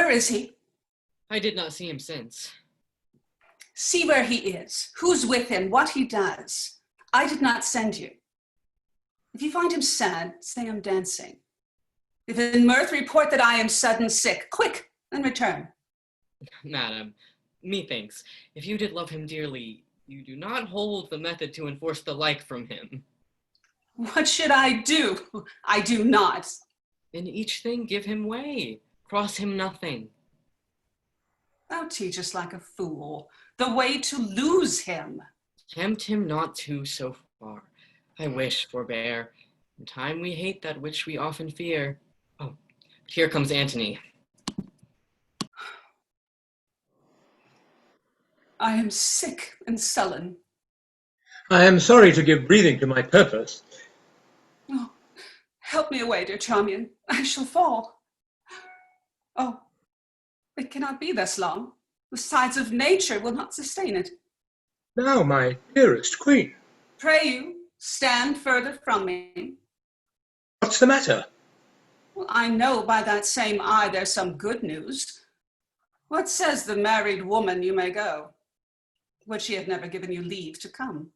Where is he? I did not see him since. See where he is, who's with him, what he does. I did not send you. If you find him sad, say I'm dancing. If in mirth, report that I am sudden sick. Quick, and return. Madam, methinks, if you did love him dearly, you do not hold the method to enforce the like from him. What should I do? I do not. In each thing give him way, cross him nothing. Thou teachest like a fool, the way to lose him. Tempt him not to so far. I wish, forbear. In time we hate that which we often fear. Oh, here comes Antony. I am sick and sullen. I am sorry to give breathing to my purpose. Oh, help me away, dear Charmian. I shall fall. Oh, it cannot be thus long. The sides of nature will not sustain it. Now, my dearest queen. Pray you, stand further from me. What's the matter? Well, I know by that same eye there's some good news. What says the married woman you may go? Would she have never given you leave to come?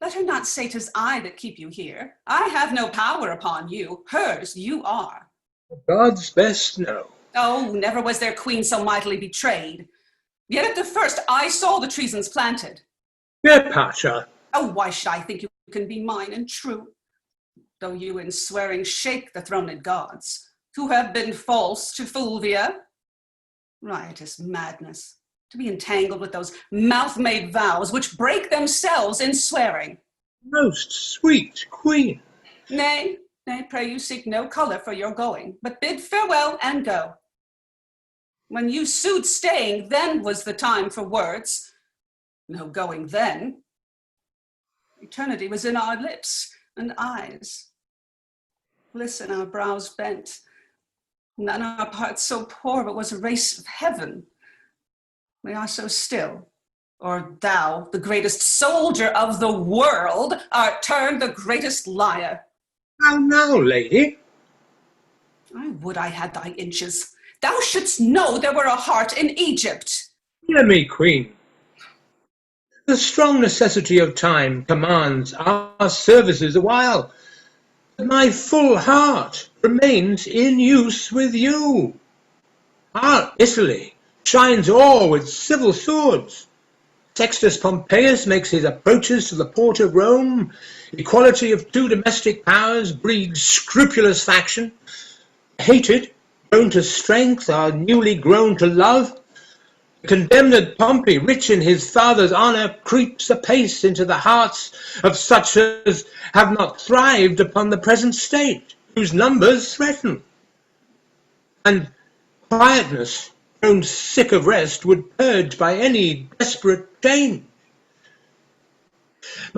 Let her not say 'tis I that keep you here. I have no power upon you. Hers you are. God's best know. Oh, never was there queen so mightily betrayed. Yet at the first I saw the treasons planted. Dear Pacha. Oh, why should I think you can be mine and true? Though you in swearing shake the throned gods, who have been false to Fulvia. Riotous madness, to be entangled with those mouth-made vows which break themselves in swearing. Most sweet queen. Nay, pray you seek no colour for your going, but bid farewell and go. When you sued staying, then was the time for words. No going then. Eternity was in our lips and eyes. Listen, our brows bent. None our parts so poor, but was a race of heaven. We are so still. Or thou, the greatest soldier of the world, art turned the greatest liar. How now, lady? I would I had thy inches. Thou shouldst know there were a heart in Egypt. Hear me, queen. The strong necessity of time commands our services awhile, but my full heart remains in use with you. Our Italy shines o'er with civil swords. Sextus Pompeius makes his approaches to the port of Rome. Equality of two domestic powers breeds scrupulous faction. Hated, grown to strength, are newly grown to love. The condemned Pompey, rich in his father's honour, creeps apace into the hearts of such as have not thrived upon the present state, whose numbers threaten. And quietness, grown sick of rest, would purge by any desperate change.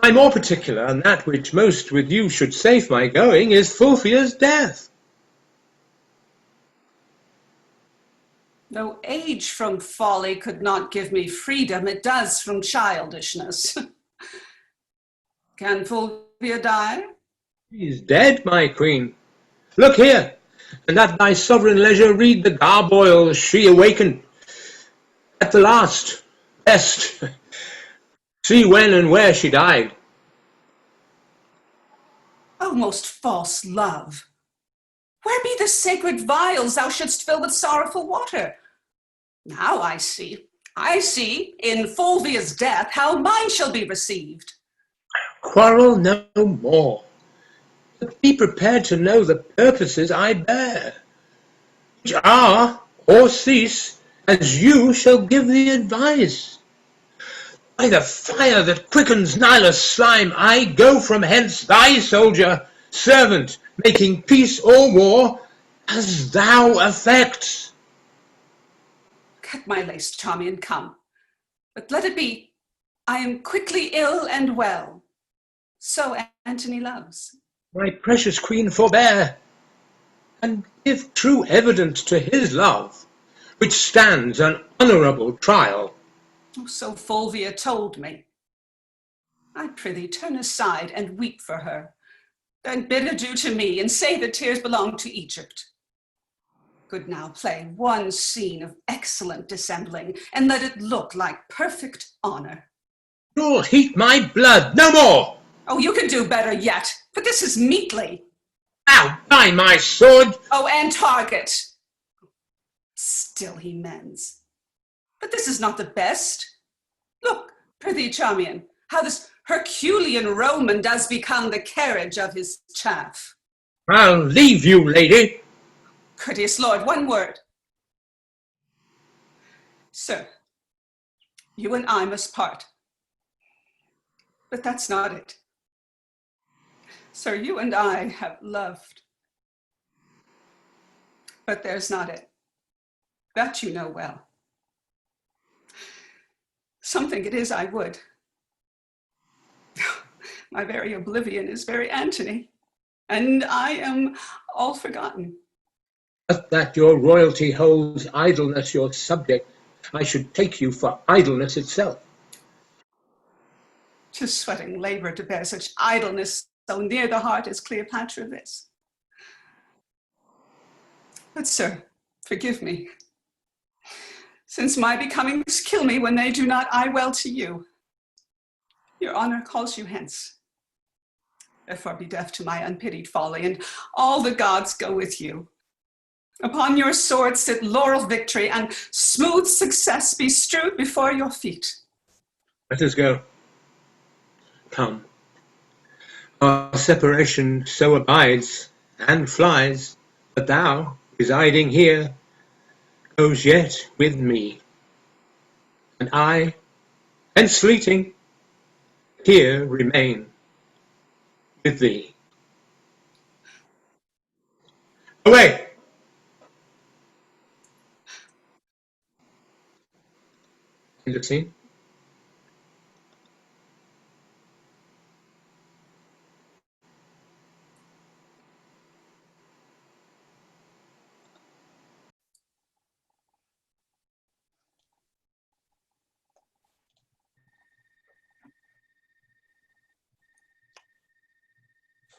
My more particular, and that which most with you should safe my going, is Fulvia's death. Though age from folly could not give me freedom, it does from childishness. Can Fulvia die? She's dead, my queen. Look here, and at thy sovereign leisure read the garboils she awakened. At the last, best, see when and where she died. O most false love! Where be the sacred vials thou shouldst fill with sorrowful water? Now I see, in Fulvia's death, how mine shall be received. Quarrel no more, but be prepared to know the purposes I bear, which are or cease as you shall give the advice. By the fire that quickens Nilus' slime, I go from hence thy soldier, servant, making peace or war, as thou affects. Cut my lace, Charmian, come. But let it be, I am quickly ill and well. So Antony loves. My precious queen, forbear, and give true evidence to his love, which stands an honourable trial. Oh, so Fulvia told me. I prithee, turn aside and weep for her. Then bid adieu to me, and say the tears belong to Egypt. Good, now play one scene of excellent dissembling, and let it look like perfect honor. You'll heat my blood, no more! Oh, you can do better yet, for this is meetly. Now, by my sword! Oh, and target. Still he mends. But this is not the best. Look, prithee, Charmian, how this Herculean Roman does become the carriage of his chaff. I'll leave you, lady. Courteous lord, one word. Sir, you and I must part. But that's not it. Sir, you and I have loved. But there's not it. That you know well. Something it is I would. My very oblivion is very Antony, and I am all forgotten. But that your royalty holds idleness your subject, I should take you for idleness itself. 'Tis sweating labor to bear such idleness so near the heart as Cleopatra this. But sir, forgive me, since my becomings kill me when they do not eye well to you. Your honor calls you hence. Therefore be deaf to my unpitied folly, and all the gods go with you. Upon your sword sit laurel victory, and smooth success be strewed before your feet. Let us go. Come. Our separation so abides and flies, but thou, residing here, goes yet with me. And I, hence fleeting, here remain with thee. Away! End of scene.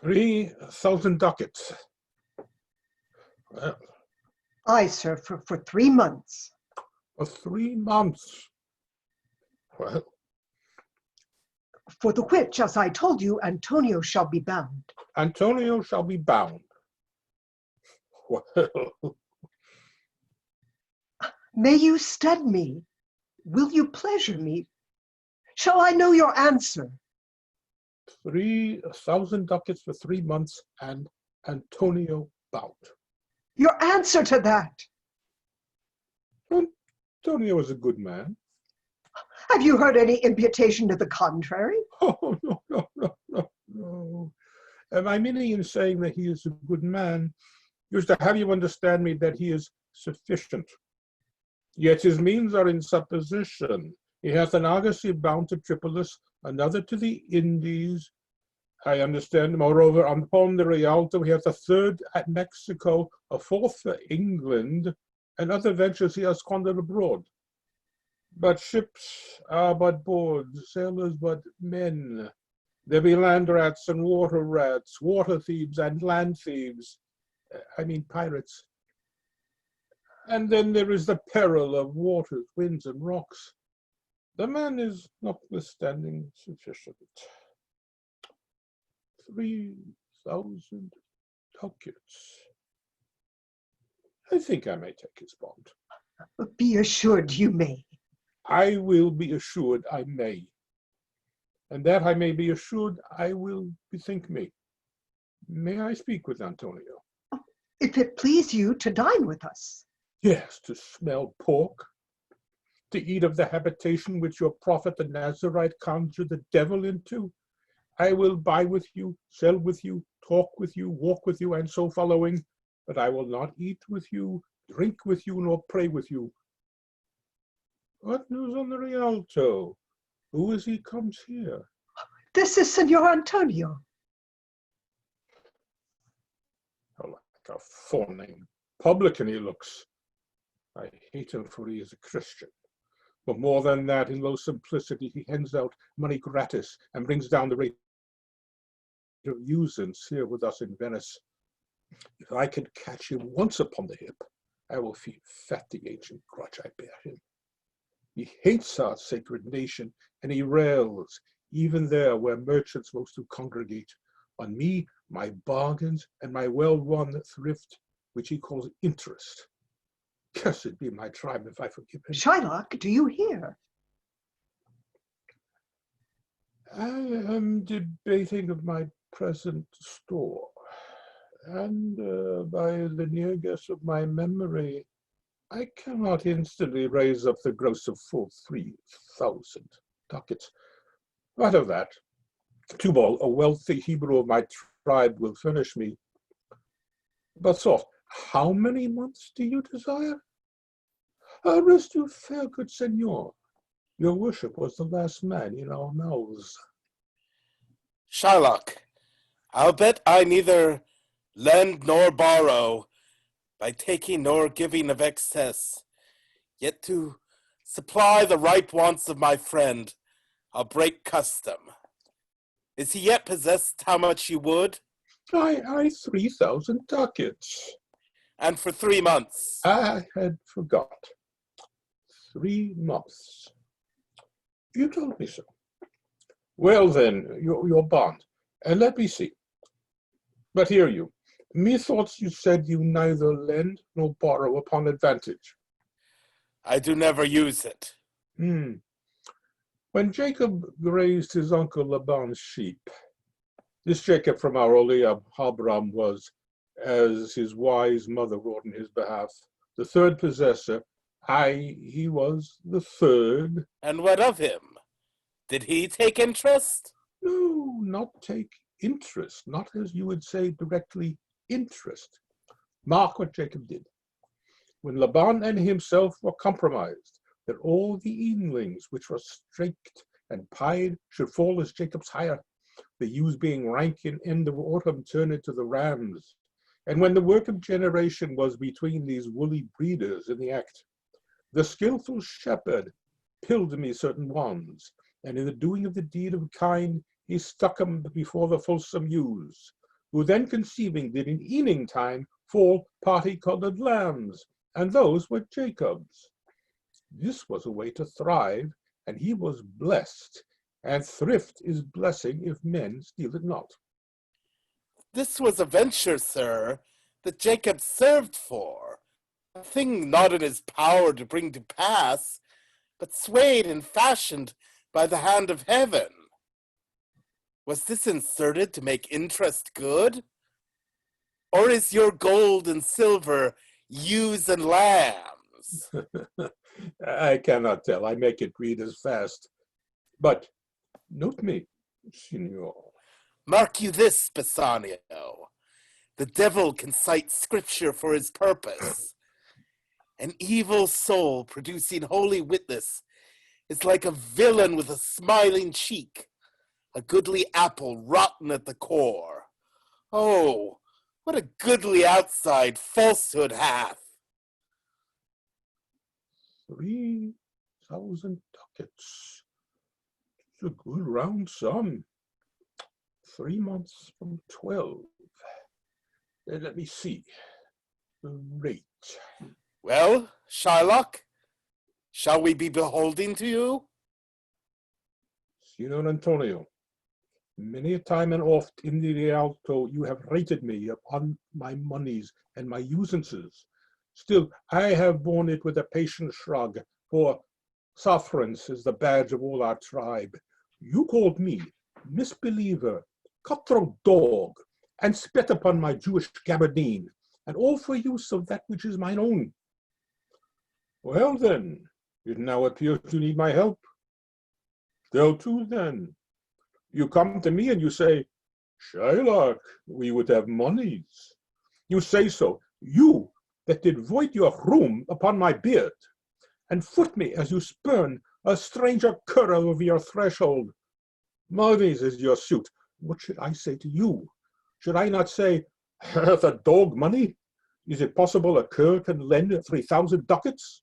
$3,000 ducats. Well, Aye, sir, for 3 months. for 3 months. Well, For the which, as I told you, Antonio shall be bound. Antonio shall be bound. Well, May you stead me? Will you pleasure me? Shall I know your answer? 3,000 ducats for 3 months and Antonio bound. Your answer to that? Antonio is a good man. Have you heard any imputation to the contrary? Oh, no. My meaning in saying that he is a good man is to have you understand me that he is sufficient. Yet his means are in supposition. He hath an argosy bound to Tripolis, another to the Indies. I understand, moreover, upon the Rialto he hath a third at Mexico, a fourth for England, and other ventures he has squandered abroad. But ships are but boards, sailors but men. There be land rats and water rats, water thieves and land thieves. I mean pirates. And then there is the peril of waters, winds, and rocks. The man is notwithstanding sufficient. 3,000 ducats. I think I may take his bond. Be assured you may. I will be assured I may. And that I may be assured I will bethink me. May I speak with Antonio? If it please you to dine with us. Yes, to smell pork, to eat of the habitation which your prophet the Nazarite conjured the devil into. I will buy with you, sell with you, talk with you, walk with you, and so following, but I will not eat with you, drink with you, nor pray with you. What news on the Rialto? Who is he comes here? This is Senor Antonio. Oh, like a four-named publican he looks. I hate him for he is a Christian. But more than that, in low simplicity, he hands out money gratis and brings down the rate of usance here with us in Venice. If I could catch him once upon the hip, I will feed fat the ancient grudge I bear him. He hates our sacred nation, and he rails, even there where merchants most do congregate, on me, my bargains, and my well-won thrift, which he calls interest. Cursed be my tribe if I forgive him. Shylock, do you hear? I am debating of my present store, and by the near guess of my memory, I cannot instantly raise up the gross of full 3,000 ducats. What of that? Tubal, a wealthy Hebrew of my tribe, will furnish me. But soft, how many months do you desire? Rest you fair, good senor. Your worship was the last man in our mouths. Shylock, I'll bet I neither lend nor borrow, by taking nor giving of excess. Yet to supply the ripe wants of my friend, I'll break custom. Is he yet possessed how much you would? I 3,000 ducats. And for 3 months. I had forgot. 3 months. You told me so. Well then, your bond. And let me see. But hear you. Methought you said you neither lend nor borrow upon advantage. I do never use it. When Jacob grazed his uncle Laban's sheep, this Jacob from our Oliab Habram was, as his wise mother wrote in his behalf, the third possessor. He was the third. And what of him? Did he take interest? No, not take interest, not as you would say directly interest. Mark what Jacob did. When Laban and himself were compromised, that all the evenlings which were straked and pied should fall as Jacob's hire, the ewes being rank in end of autumn turned into the rams. And when the work of generation was between these woolly breeders in the act, the skillful shepherd pilled me certain wands, and in the doing of the deed of kind, he stuck 'em before the fulsome ewes, who then conceiving did in eaning time fall party-colored lambs, and those were Jacob's. This was a way to thrive, and he was blessed, and thrift is blessing if men steal it not. This was a venture, sir, that Jacob served for, a thing not in his power to bring to pass, but swayed and fashioned by the hand of heaven. Was this inserted to make interest good? Or is your gold and silver ewes and lambs? I cannot tell. I make it read as fast. But note me, Signor. Mark you this, Bassanio. The devil can cite scripture for his purpose. An evil soul producing holy witness is like a villain with a smiling cheek, a goodly apple rotten at the core. Oh, what a goodly outside falsehood hath. 3,000 ducats. It's a good round sum. 3 months from 12. Let me see. The rate. Well, Shylock, shall we be beholding to you? Signor Antonio, many a time and oft in the Rialto you have rated me upon my monies and my usances. Still, I have borne it with a patient shrug, for sufferance is the badge of all our tribe. You called me misbeliever, cutthroat dog, and spit upon my Jewish gabardine, and all for use of that which is mine own. Well then, it now appears you need my help. Go to then. You come to me and you say, Shylock, we would have monies. You say so, you that did void your room upon my beard, and foot me as you spurn a stranger cur over your threshold. Monies is your suit. What should I say to you? Should I not say, hath a dog money? Is it possible a cur can lend 3,000 ducats?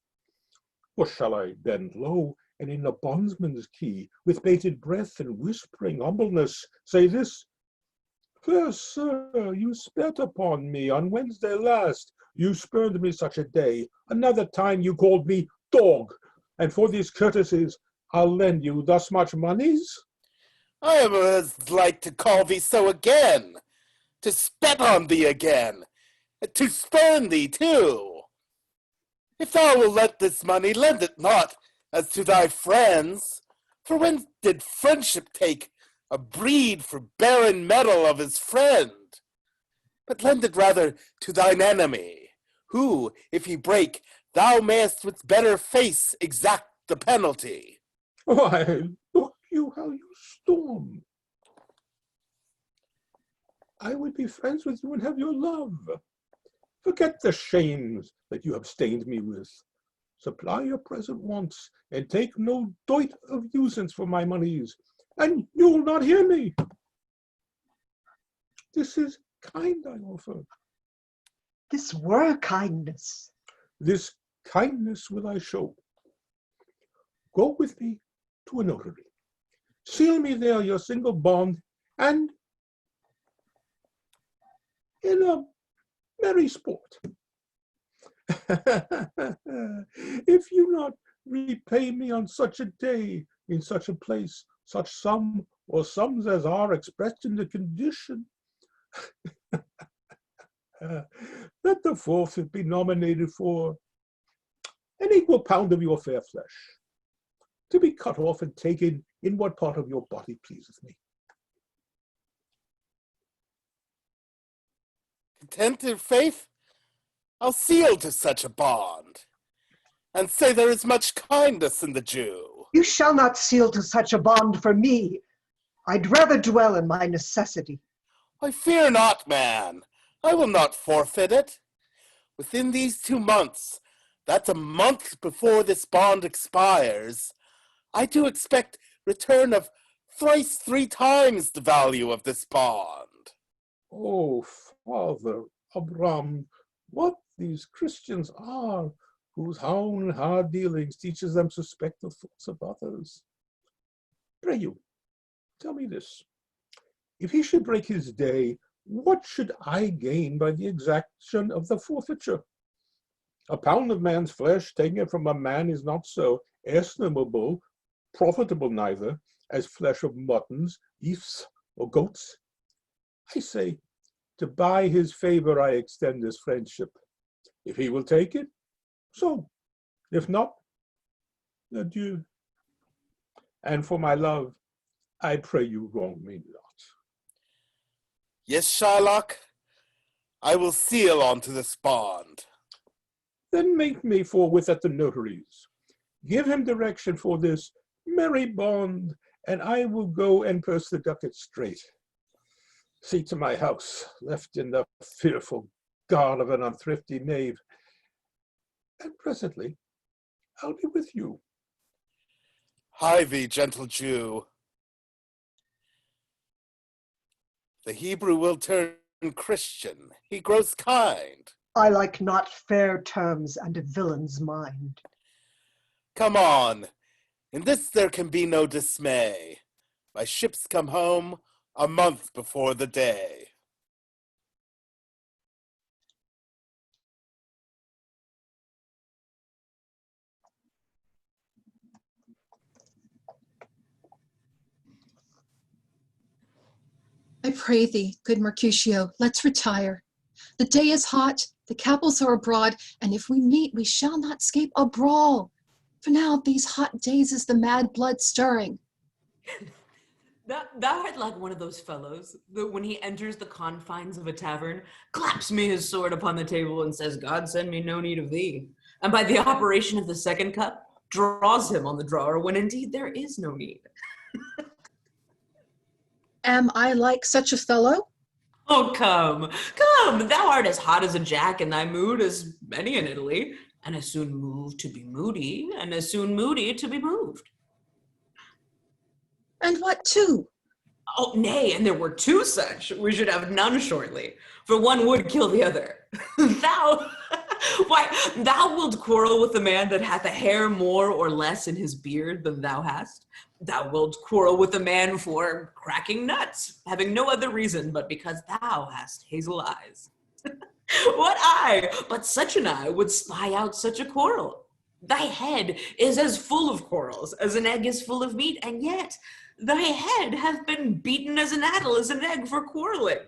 Or shall I bend low, and in a bondsman's key, with bated breath and whispering humbleness, say this? Fair sir, you spat upon me on Wednesday last. You spurned me such a day. Another time you called me dog, and for these courtesies I'll lend you thus much monies. I am as like to call thee so again, to spat on thee again, and to spurn thee too. If thou wilt let this money, lend it not as to thy friends. For when did friendship take a breed for barren metal of his friend? But lend it rather to thine enemy, who, if he break, thou mayest with better face exact the penalty. Why, look you how you storm. I would be friends with you and have your love. Forget the shames that you have stained me with. Supply your present wants, and take no doit of usance for my monies, and you'll not hear me. This is kind I offer. This were kindness. This kindness will I show. Go with me to a notary. Seal me there your single bond, and in a merry sport. If you not repay me on such a day, in such a place, such sum or sums as are expressed in the condition, let the forfeit be nominated for an equal pound of your fair flesh, to be cut off and taken in what part of your body pleaseth me. Content in faith, I'll seal to such a bond, and say there is much kindness in the Jew. You shall not seal to such a bond for me. I'd rather dwell in my necessity. I fear not, man. I will not forfeit it. Within these 2 months, that's a month before this bond expires, I do expect return of thrice 3 times the value of this bond. Oh, Father Abraham, what these Christians are, whose hard dealings teaches them suspect the thoughts of others. Pray you, tell me this. If he should break his day, what should I gain by the exaction of the forfeiture? A pound of man's flesh taking it from a man is not so estimable, profitable neither, as flesh of muttons, beefs, or goats. I say, to buy his favor I extend this friendship. If he will take it, so. If not, adieu. And for my love, I pray you wrong me not. Yes, Shylock, I will seal onto this bond. Then make me forthwith at the notary's. Give him direction for this merry bond, and I will go and purse the ducat straight. See to my house, left in the fearful guard of an unthrifty knave, and presently I'll be with you. Hie thee, gentle Jew. The Hebrew will turn Christian. He grows kind. I like not fair terms and a villain's mind. Come on. In this there can be no dismay. My ships come home a month before the day. I pray thee, good Mercutio, let's retire. The day is hot, the capels are abroad, and if we meet, we shall not scape a brawl. For now, these hot days is the mad blood stirring. Thou art like one of those fellows that when he enters the confines of a tavern, claps me his sword upon the table and says, God send me no need of thee. And by the operation of the second cup, draws him on the drawer when indeed there is no need. Am I like such a fellow? Oh, come, thou art as hot as a jack in thy mood as many in Italy, and as soon moved to be moody, and as soon moody to be moved. And what two? Oh, nay, and there were 2 such. We should have none shortly, for one would kill the other. Thou wilt quarrel with the man that hath a hair more or less in his beard than thou hast. Thou wilt quarrel with a man for cracking nuts, having no other reason but because thou hast hazel eyes. What eye, but such an eye, would spy out such a quarrel? Thy head is as full of quarrels as an egg is full of meat, and yet thy head hath been beaten as an addle as an egg for quarreling.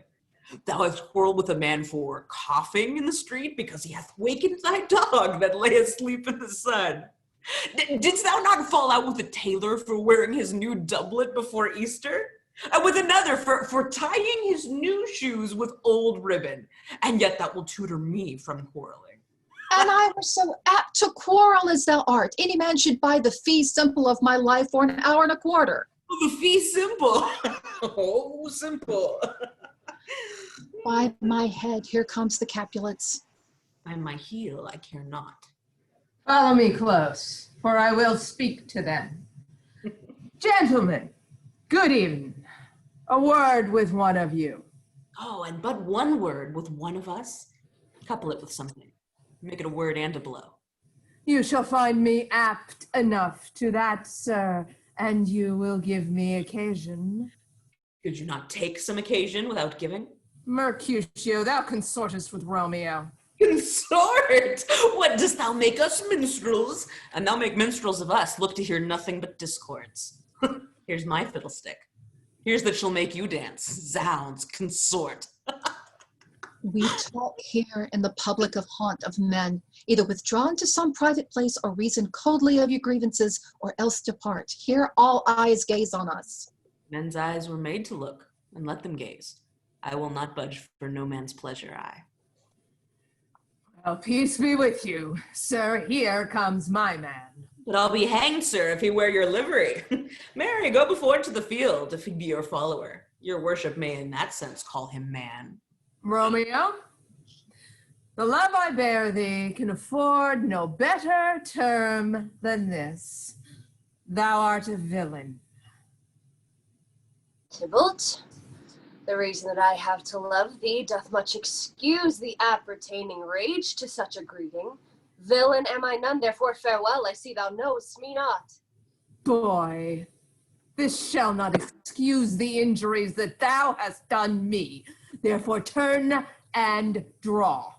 Thou hast quarreled with a man for coughing in the street because he hath wakened thy dog that lay asleep in the sun. Didst thou not fall out with a tailor for wearing his new doublet before Easter? And with another for tying his new shoes with old ribbon, and yet that will tutor me from quarreling. And I were so apt to quarrel as thou art. Any man should buy the fee simple of my life for an hour and a quarter. Oh, the fee simple. Oh, simple. By my head, here comes the Capulets. By my heel, I care not. Follow me close, for I will speak to them. Gentlemen, good evening. A word with one of you. Oh, and but one word with one of us? Couple it with something. Make it a word and a blow. You shall find me apt enough to that, sir, and you will give me occasion. Could you not take some occasion without giving? Mercutio, thou consortest with Romeo. Consort! What, dost thou make us minstrels? And thou make minstrels of us, look to hear nothing but discords. Here's my fiddlestick. Here's that shall make you dance. Zounds, consort. We talk here in the public of haunt of men, either withdrawn to some private place or reason coldly of your grievances, or else depart. Here all eyes gaze on us. Men's eyes were made to look, and let them gaze. I will not budge for no man's pleasure, I. Well, peace be with you. Sir, here comes my man. But I'll be hanged, sir, if he wear your livery. Marry, go before to the field, if he be your follower. Your worship may in that sense call him man. Romeo, the love I bear thee can afford no better term than this. Thou art a villain. Tybalt, the reason that I have to love thee doth much excuse the appertaining rage to such a greeting. Villain am I none, therefore farewell, I see thou knowest me not. Boy, this shall not excuse the injuries that thou hast done me. Therefore turn and draw.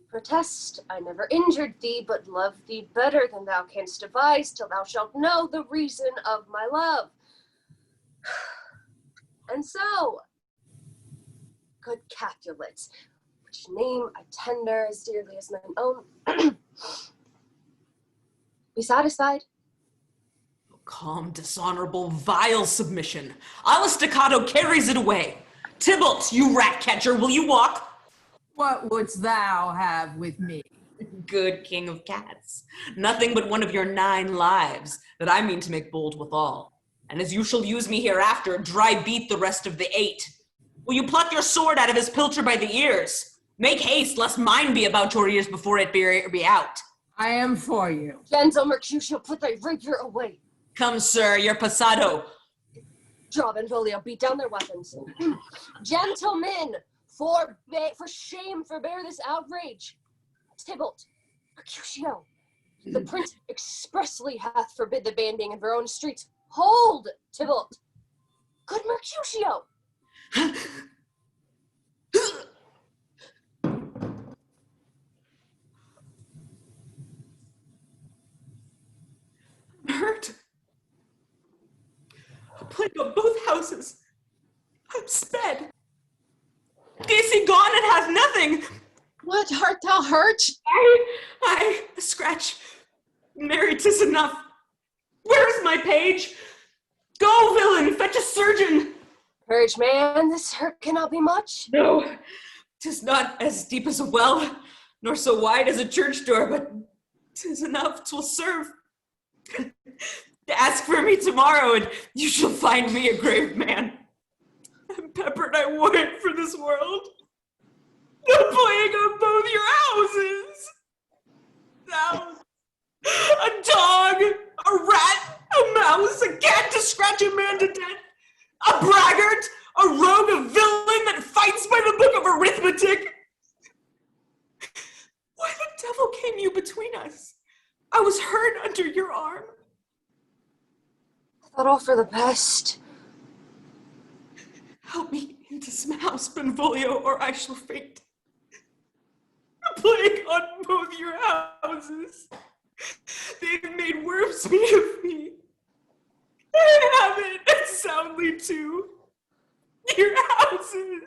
Protest, I never injured thee, but love thee better than thou canst devise, till thou shalt know the reason of my love. And so, good Capulets, which name I tender as dearly as mine own, be satisfied? Calm, dishonorable, vile submission. Alla staccato carries it away. Tybalt, you rat catcher, will you walk? What wouldst thou have with me? Good king of cats. Nothing but one of your 9 lives, that I mean to make bold withal. And as you shall use me hereafter, dry beat the rest of the 8. Will you pluck your sword out of his pilcher by the ears? Make haste, lest mine be about your ears before it be out. I am for you. Gentle Mercutio, put thy rapier away. Come, sir, you're passado. Draw Benvolio, beat down their weapons. Gentlemen, for shame, forbear this outrage. Tybalt, Mercutio, the prince expressly hath forbid the banding in Verona streets. Hold, Tybalt. Good Mercutio. I'm hurt. A plague on both houses. I'm sped. Is he gone and hath nothing? What, art thou hurt? I, a scratch. Mary, 'tis enough. Where's my page? Go, villain, fetch a surgeon. Courage, man, this hurt cannot be much. No, 'tis not as deep as a well, nor so wide as a church door, but 'tis enough, 'twill serve. Ask for me tomorrow, and you shall find me a grave man. I'm peppered, I warrant, for this world. The plague on both your houses. Thou, a dog, a rat, a mouse, a cat to scratch a man to death, a braggart, a rogue, a villain that fights by the book of arithmetic. Why the devil came you between us? I was hurt under your arm. thought all for the best. Help me into some house, Benvolio, or I shall faint. A plague on both your houses. They've made worms meat of me. I have it, and soundly too. Your houses.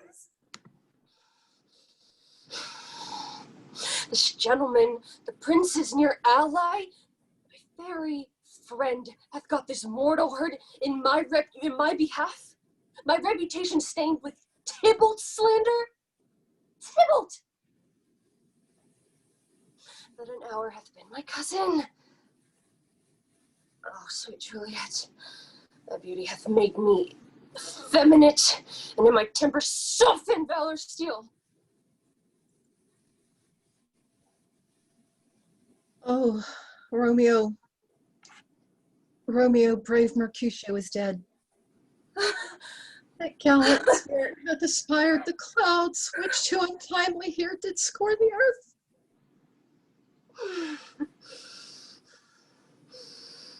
This gentleman, the prince's near ally, my very friend, hath got this mortal hurt in my behalf. My reputation stained with Tybalt slander. Tybalt! That an hour hath been my cousin. Oh, sweet Juliet, thy beauty hath made me effeminate, and in my temper soften valor's steel. Oh, Romeo. Romeo, brave Mercutio is dead. That gallant spirit hath aspired the clouds, which too untimely here did score the earth.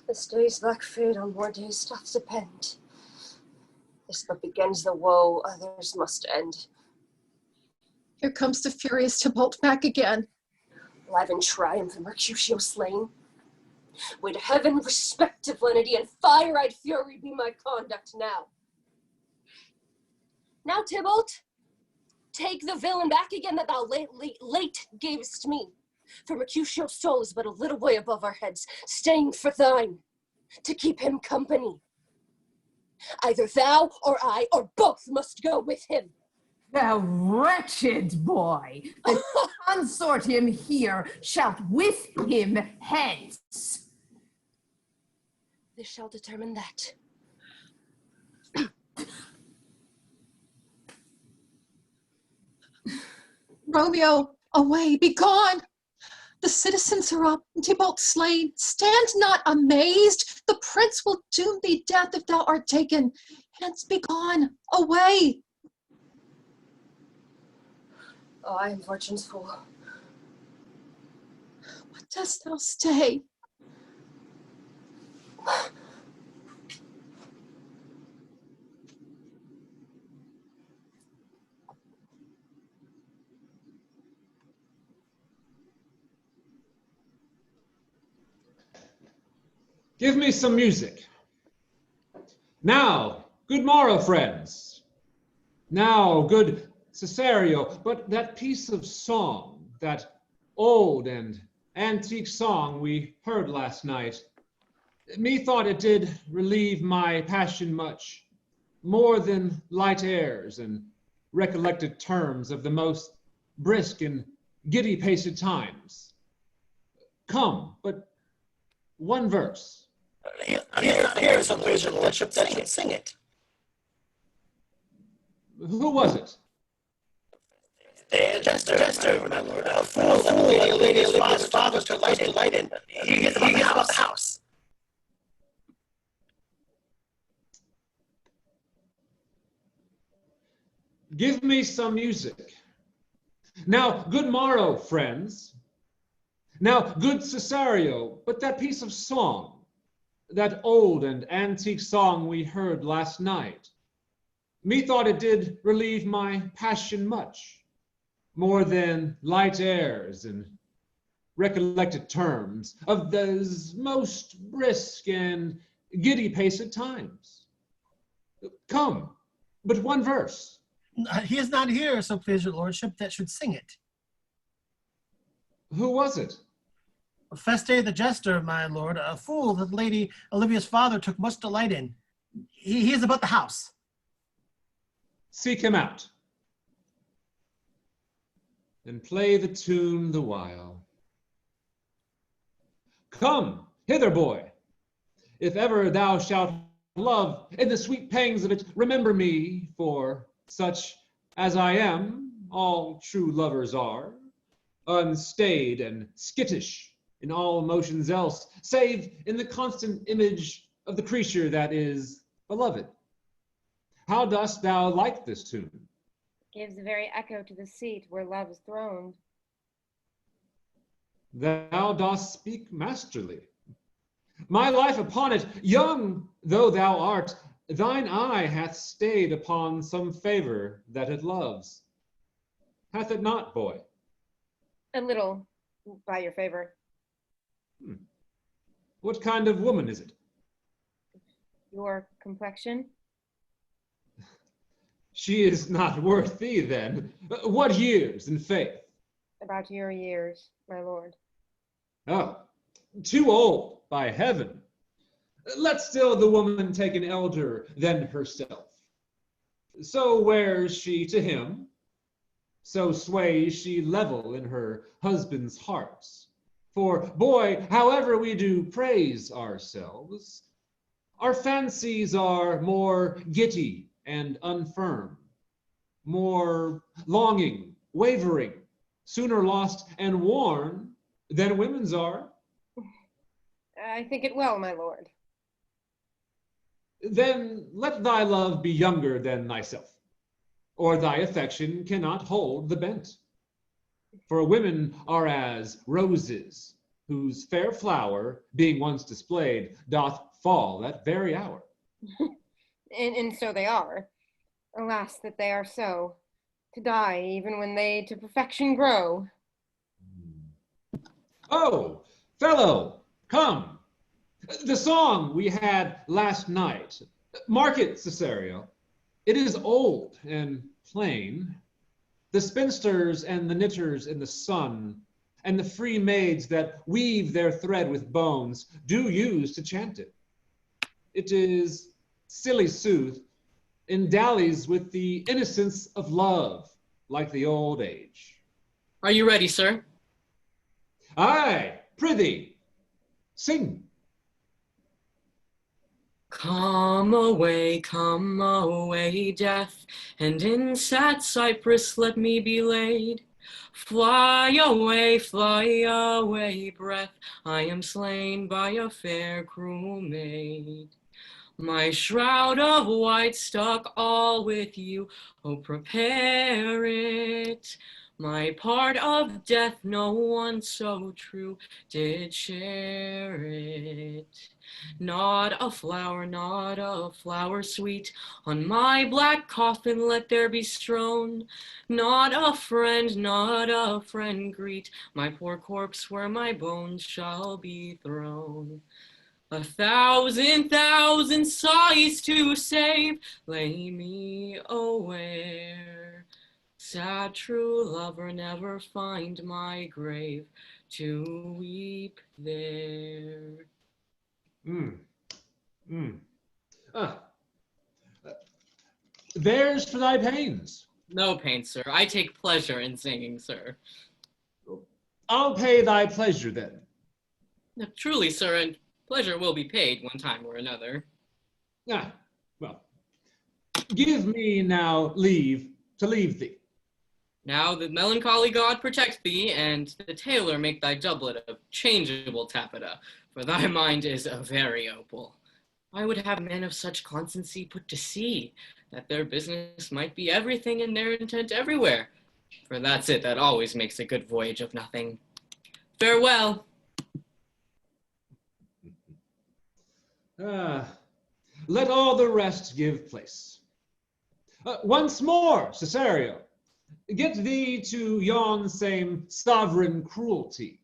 This day's lack fade on more days doth depend. This but begins the woe, others must end. Here comes the furious Tybalt back again. Live in triumph and Mercutio slain. Would heaven, respective lenity, and fire-eyed fury be my conduct now. Now, Tybalt, take the villain back again that thou late gavest me. For Mercutio's soul is but a little way above our heads, staying for thine, to keep him company. Either thou or I, or both must go with him. Thou wretched boy, that consort him here, shalt with him hence. This shall determine that. Romeo, away, be gone! The citizens are up, and Tybalt slain. Stand not amazed. The prince will doom thee death if thou art taken. Hence be gone, away. Oh, I am fortune's fool. What dost thou stay? Give me some music. Now, good morrow, friends. Now, good Cesario, but that piece of song, that old and antique song we heard last night, methought it did relieve my passion much, more than light airs and recollected terms of the most brisk and giddy-paced times. Come, but one verse. Here's some vision, lordship, sing it. Who was it? Jester, my lord. A fool, lady's father to light in. He is about the house. Give me some music. Now, good morrow, friends. Now, good Cesario, but that piece of song, that old and antique song we heard last night, methought it did relieve my passion much, more than light airs and recollected terms of those most brisk and giddy-paced times. Come, but one verse. He is not here, so please your lordship, that should sing it. Who was it? Feste the jester, my lord, a fool that Lady Olivia's father took much delight in. He is about the house. Seek him out, and play the tune the while. Come, hither, boy. If ever thou shalt love in the sweet pangs of it, remember me, for such as I am, all true lovers are, unstayed and skittish in all motions else, save in the constant image of the creature that is beloved. How dost thou like this tune? Gives the very echo to the seat where love is throned. Thou dost speak masterly. My life upon it, young though thou art, thine eye hath stayed upon some favor that it loves. Hath it not, boy? A little, by your favor. What kind of woman is it? Your complexion? She is not worth thee, then. What years in faith? About your years, my lord. Oh, too old, by heaven. Let still the woman take an elder than herself. So wears she to him, so sways she level in her husband's hearts. For, boy, however we do praise ourselves, our fancies are more giddy and unfirm, more longing, wavering, sooner lost and worn than women's are. I think it well, my lord. Then let thy love be younger than thyself, or thy affection cannot hold the bent. For women are as roses, whose fair flower, being once displayed, doth fall that very hour. And so they are. Alas, that they are so. To die even when they to perfection grow. Oh, fellow, come. The song we had last night. Mark it, Cesario. It is old and plain. The spinsters and the knitters in the sun, and the free maids that weave their thread with bones, do use to chant it. It is silly sooth, and dallies with the innocence of love, like the old age. Are you ready, sir? Aye, prithee, sing. Come away, death, and in sad cypress let me be laid. Fly away, breath, I am slain by a fair cruel maid. My shroud of white stuck all with you, oh prepare it. My part of death no one so true did share it. Not a flower sweet, on my black coffin let there be strown. Not a friend greet my poor corpse where my bones shall be thrown. 1,000 sighs to save, lay me aware. Sad true lover, never find my grave to weep there. There's for thy pains. No pain, sir. I take pleasure in singing, sir. I'll pay thy pleasure then. Truly, sir, and pleasure will be paid one time or another. Well, give me now leave to leave thee. Now the melancholy god protect thee, and the tailor make thy doublet of changeable taffeta, for thy mind is a very opal. I would have men of such constancy put to sea, that their business might be everything and their intent everywhere, for that's it that always makes a good voyage of nothing. Farewell. Let all the rest give place. Once more, Cesario, get thee to yon same sovereign cruelty.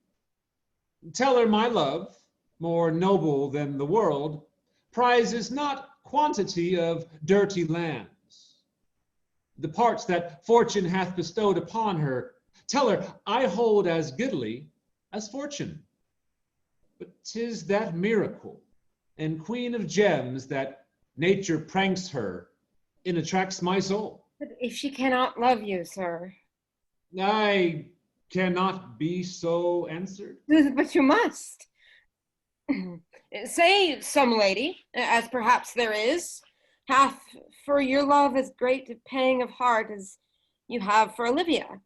Tell her my love, more noble than the world, prizes not quantity of dirty lands. The parts that fortune hath bestowed upon her, tell her I hold as goodly as fortune. But 'tis that miracle and queen of gems that nature pranks her in attracts my soul. But if she cannot love you, sir. I cannot be so answered. But you must. Say some lady, as perhaps there is, hath for your love as great a pang of heart as you have for Olivia.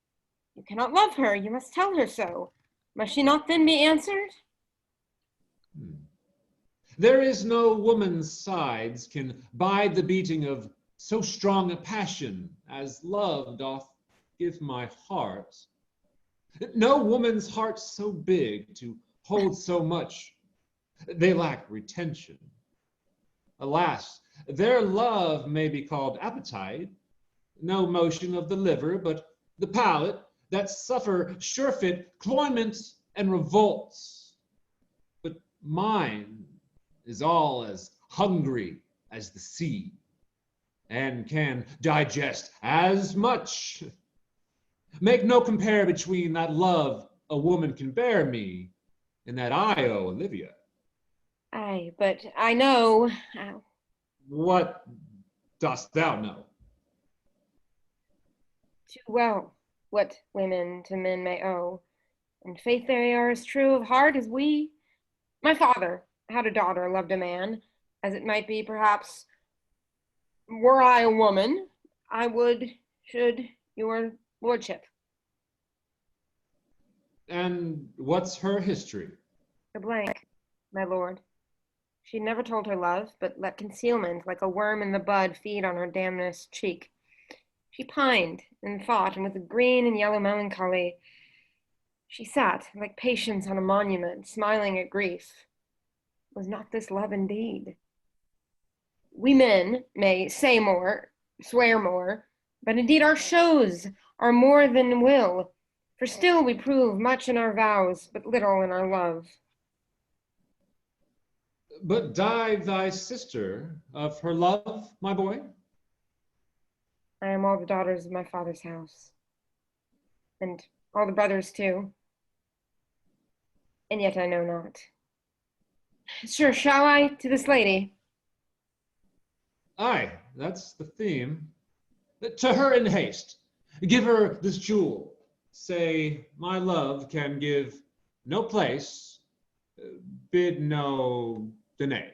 You cannot love her, you must tell her so. Must she not then be answered? There is no woman's sides can bide the beating of so strong a passion as love doth give my heart. No woman's heart so big to hold so much. They lack retention. Alas, their love may be called appetite, no motion of the liver, but the palate that suffer surefit cloyment and revolts. But mine is all as hungry as the sea, and can digest as much. Make no compare between that love a woman can bear me and that I owe Olivia. Aye, but I know. What dost thou know? Too well what women to men may owe, and faith they are as true of heart as we. My father had a daughter loved a man, as it might be perhaps, were I a woman, I should your lordship. And what's her history? A blank, my lord. She never told her love, but let concealment, like a worm in the bud, feed on her damnous cheek. She pined and fought, and with a green and yellow melancholy, she sat like Patience on a monument, smiling at grief. Was not this love indeed? We men may say more, swear more, but indeed our shows are more than will, for still we prove much in our vows, but little in our love. But died thy sister of her love, my boy? I am all the daughters of my father's house, and all the brothers too, and yet I know not. Sure, shall I to this lady? Aye, that's the theme. To her in haste, give her this jewel. Say, my love can give no place, bid no deny.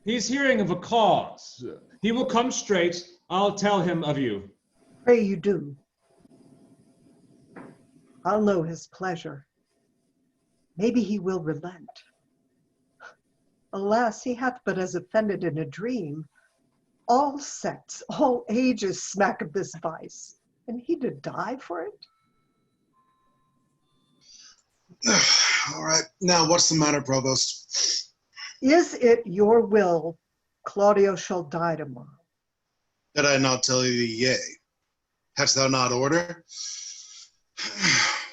He's hearing of a cause. He will come straight. I'll tell him of you. Pray you do. I'll know his pleasure. Maybe he will relent. Alas, he hath but as offended in a dream. All sects, all ages smack of this vice, and he to die for it? All right, now what's the matter, Provost? Is it your will Claudio shall die tomorrow? Did I not tell you the yea? Hadst thou not order?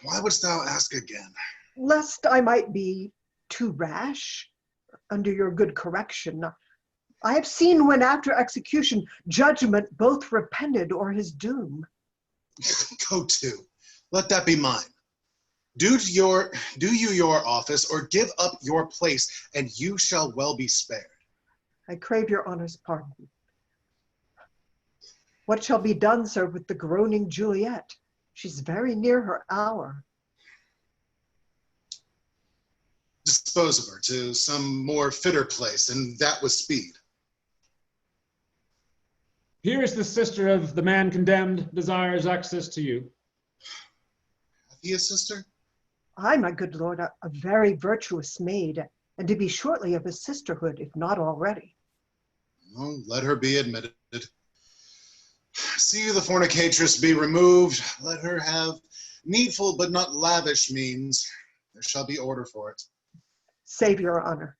Why wouldst thou ask again? Lest I might be too rash, under your good correction. I have seen when after execution judgment both repented or his doom. Go to. Let that be mine. Do you your office, or give up your place, and you shall well be spared. I crave your honor's pardon. What shall be done, sir, with the groaning Juliet? She's very near her hour. Dispose of her to some more fitter place, and that with speed. Here is the sister of the man condemned, desires access to you. Hath he a sister? Ay, my good lord, a very virtuous maid, and to be shortly of a sisterhood, if not already. Oh, let her be admitted. See the fornicatress be removed. Let her have needful but not lavish means. There shall be order for it. Save your honor.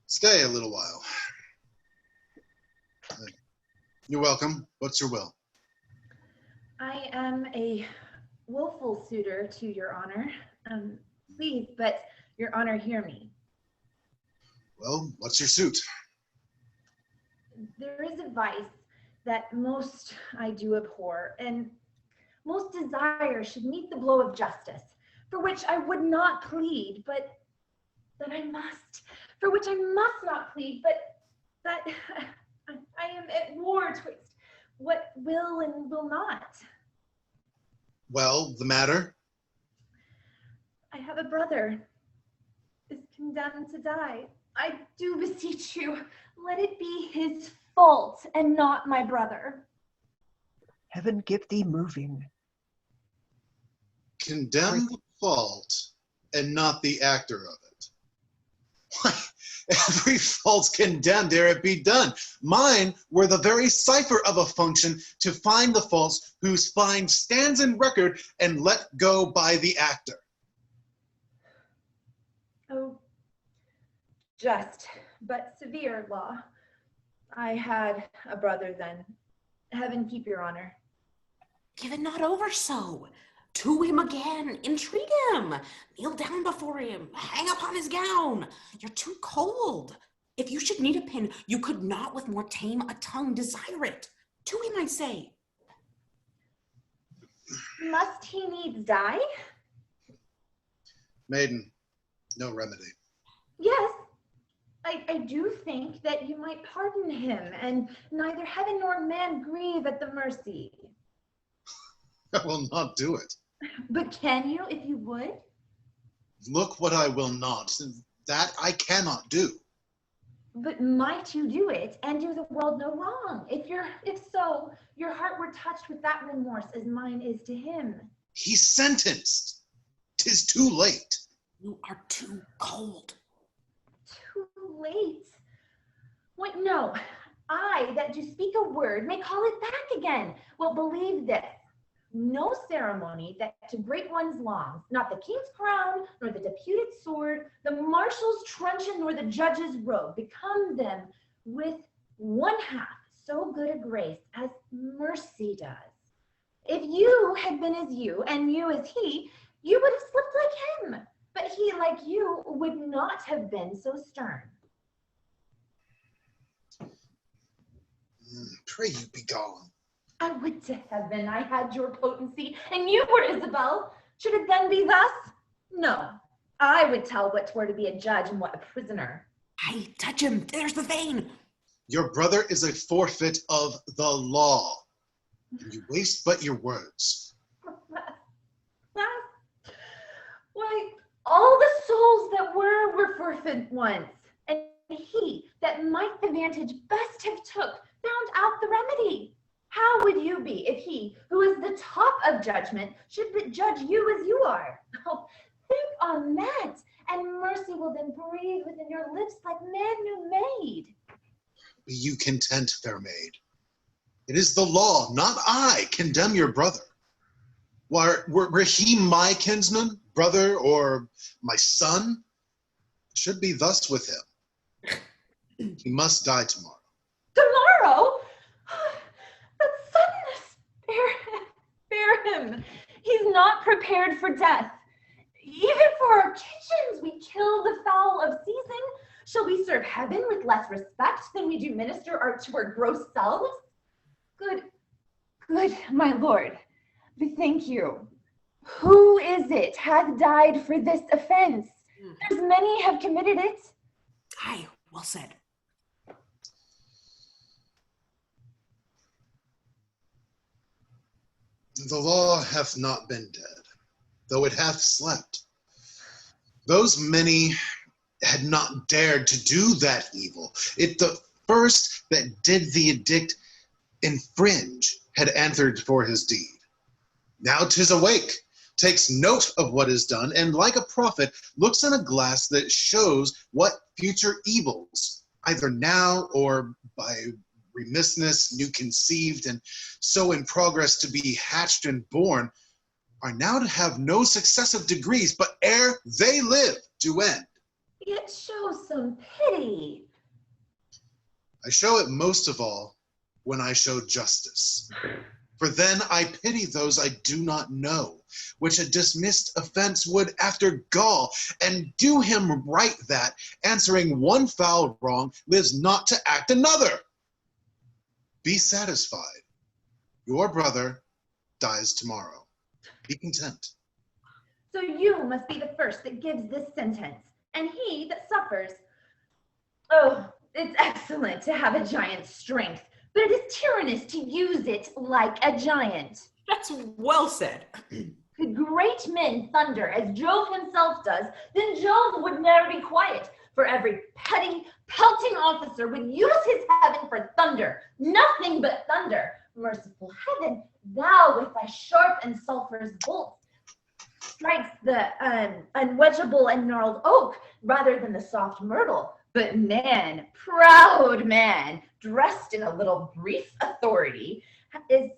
Stay a little while. You're welcome. What's your will? I am a willful suitor to your honor. Please, but your honor, hear me. Well, what's your suit? There is a vice that most I do abhor, and most desire should meet the blow of justice, for which I would not plead, but that I must, for which I must not plead, but that I am at war twixt what will and will not. Well, the matter? I have a brother, is condemned to die, I do beseech you, let it be his fault and not my brother. Heaven give thee moving. Condemn the fault and not the actor of it. Why, every fault's condemned ere it be done. Mine were the very cipher of a function to find the faults whose find stands in record and let go by the actor. Oh, just but severe law. I had a brother then. Heaven keep your honor. Give it not over so. To him again, entreat him, kneel down before him, hang upon his gown. You're too cold. If you should need a pin, you could not with more tame a tongue desire it. To him, I say. Must he needs die? Maiden, no remedy. Yes, I do think that you might pardon him, and neither heaven nor man grieve at the mercy. I will not do it. But can you, if you would? Look what I will not. That I cannot do. But might you do it and do the world no wrong? If so, your heart were touched with that remorse as mine is to him. He's sentenced. 'Tis too late. You are too cold. Too late? Wait, no. I that do speak a word may call it back again. Well, believe this. No ceremony that to great ones longs, not the king's crown, nor the deputed sword, the marshal's truncheon, nor the judge's robe, become them with one half so good a grace as mercy does. If you had been as you, and you as he, you would have slipped like him, but he, like you, would not have been so stern. Pray you be gone. I would to heaven I had your potency, and you were Isabel. Should it then be thus? No, I would tell what 'twere to be a judge and what a prisoner. Aye, touch him, there's the vein. Your brother is a forfeit of the law. And you waste but your words. Why, all the souls that were forfeit once, and he that might the vantage best have took found out the remedy. How would you be if he, who is the top of judgment, should but judge you as you are? Oh, think on that, and mercy will then breathe within your lips like man new made. Be you content, fair maid. It is the law, not I, condemn your brother. Were he my kinsman, brother, or my son? It should be thus with him. He must die tomorrow. Tomorrow? That suddenness, spare him. He's not prepared for death. Even for our kitchens, we kill the fowl of season. Shall we serve heaven with less respect than we do minister to our gross selves? Good, my lord, bethink you. Who is it hath died for this offense? There's many have committed it. Aye, well said. The law hath not been dead, though it hath slept. Those many had not dared to do that evil. It the first that did the edict infringe had answered for his deed. Now 'tis awake, takes note of what is done, and like a prophet looks in a glass that shows what future evils, either now or by remissness, new conceived, and so in progress to be hatched and born, are now to have no successive degrees, but ere they live do end. Yet show some pity. I show it most of all when I show justice. For then I pity those I do not know, which a dismissed offense would after gall, and do him right that, answering one foul wrong, lives not to act another. Be satisfied. Your brother dies tomorrow. Be content. So you must be the first that gives this sentence, and he that suffers. Oh, it's excellent to have a giant's strength, but it is tyrannous to use it like a giant. That's well said. Could great men thunder as Jove himself does, then Jove would ne'er be quiet. For every petty, pelting officer would use his heaven for thunder, nothing but thunder. Merciful heaven, thou with thy sharp and sulphurous bolts strikes the unwedgeable and gnarled oak rather than the soft myrtle. But man, proud man, dressed in a little brief authority, is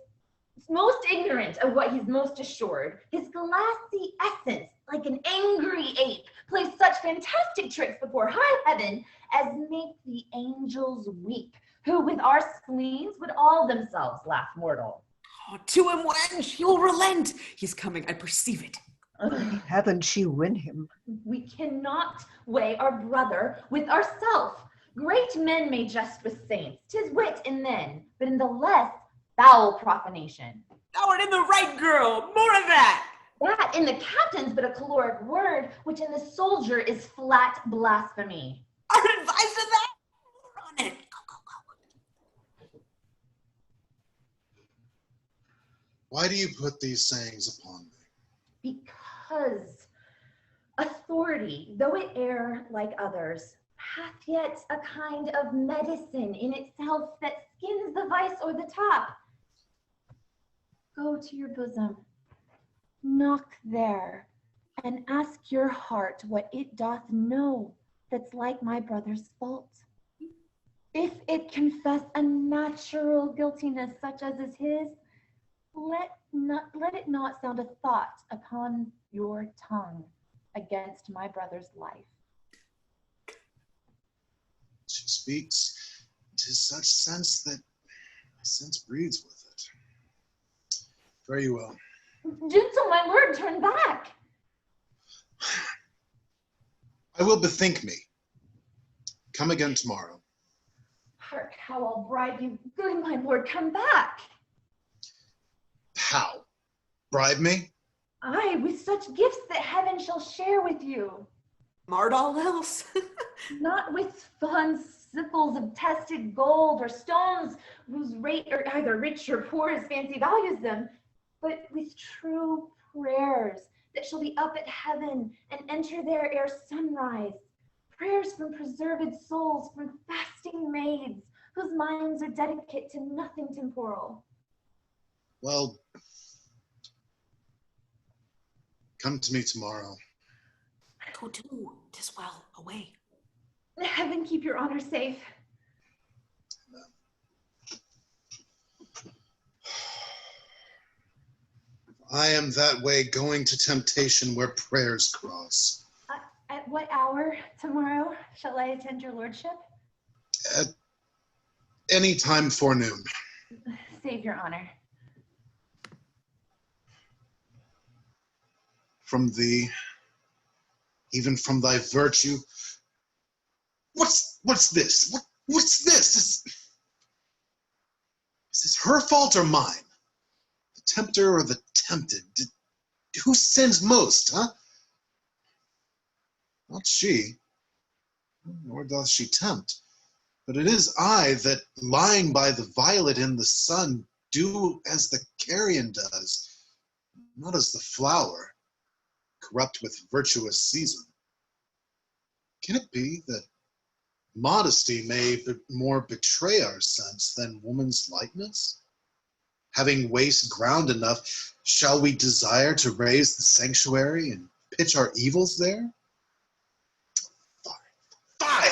most ignorant of what he's most assured. His glassy essence, like an angry ape, plays such fantastic tricks before high heaven as make the angels weep, who with our spleens would all themselves laugh mortal. Oh, to him, wench! He will relent. He's coming, I perceive it. Haven't she win him? We cannot weigh our brother with ourself. Great men may jest with saints, 'tis wit in men, but in the less foul profanation. Thou art in the right, girl. More of that. That in the captain's but a caloric word, which in the soldier is flat blasphemy. Art advised of that? More on it. Go. Why do you put these sayings upon me? Because authority, though it err like others, hath yet a kind of medicine in itself that skins the vice or the top. Go to your bosom, knock there, and ask your heart what it doth know that's like my brother's fault. If it confess a natural guiltiness such as is his, let it not sound a thought upon your tongue against my brother's life. She speaks to such sense that my sense breeds with it. Very well. Gentle, my lord, turn back. I will bethink me. Come again tomorrow. Hark, how I'll bribe you. Good, my lord, come back. How? Bribe me? Aye, with such gifts that heaven shall share with you. Marred all else. Not with fun sipples of tested gold or stones whose rate are either rich or poor as fancy values them, but with true prayers that shall be up at heaven and enter there ere sunrise. Prayers from preserved souls, from fasting maids, whose minds are dedicate to nothing temporal. Well, come to me tomorrow. Go to, 'tis well, away. Heaven keep your honor safe. I am that way going to temptation where prayers cross. At what hour tomorrow shall I attend your lordship? At any time forenoon. Save your honor. From thee, even from thy virtue. What's this? What's this? Is this her fault or mine? The tempter or the tempted? Who sins most, huh? Not she, nor doth she tempt. But it is I that, lying by the violet in the sun, do as the carrion does, not as the flower, corrupt with virtuous season. Can it be that modesty may more betray our sense than woman's lightness? Having waste ground enough, shall we desire to raise the sanctuary and pitch our evils there? Fie!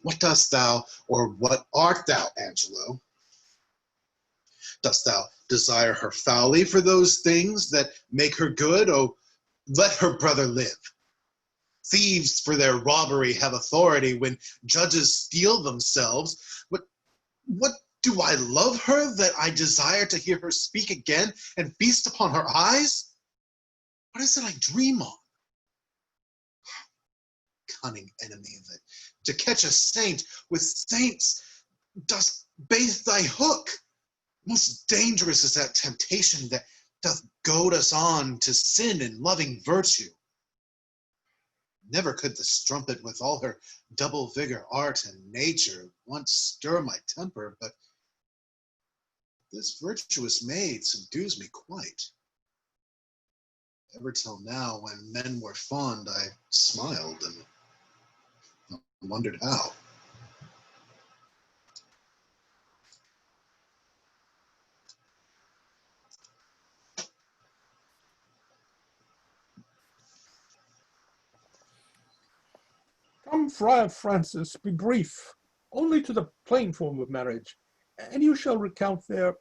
What dost thou, or what art thou, Angelo? Dost thou desire her foully for those things that make her good? Oh, let her brother live. Thieves for their robbery have authority when judges steal themselves. What do I love her that I desire to hear her speak again and feast upon her eyes? What is it I dream on? Cunning enemy, that to catch a saint with saints dost bathe thy hook. Most dangerous is that temptation that doth goad us on to sin in loving virtue. Never could the strumpet with all her double vigor, art, and nature once stir my temper, but this virtuous maid subdues me quite. Ever till now, when men were fond, I smiled and wondered how. Come, Friar Francis, be brief, only to the plain form of marriage, and you shall recount their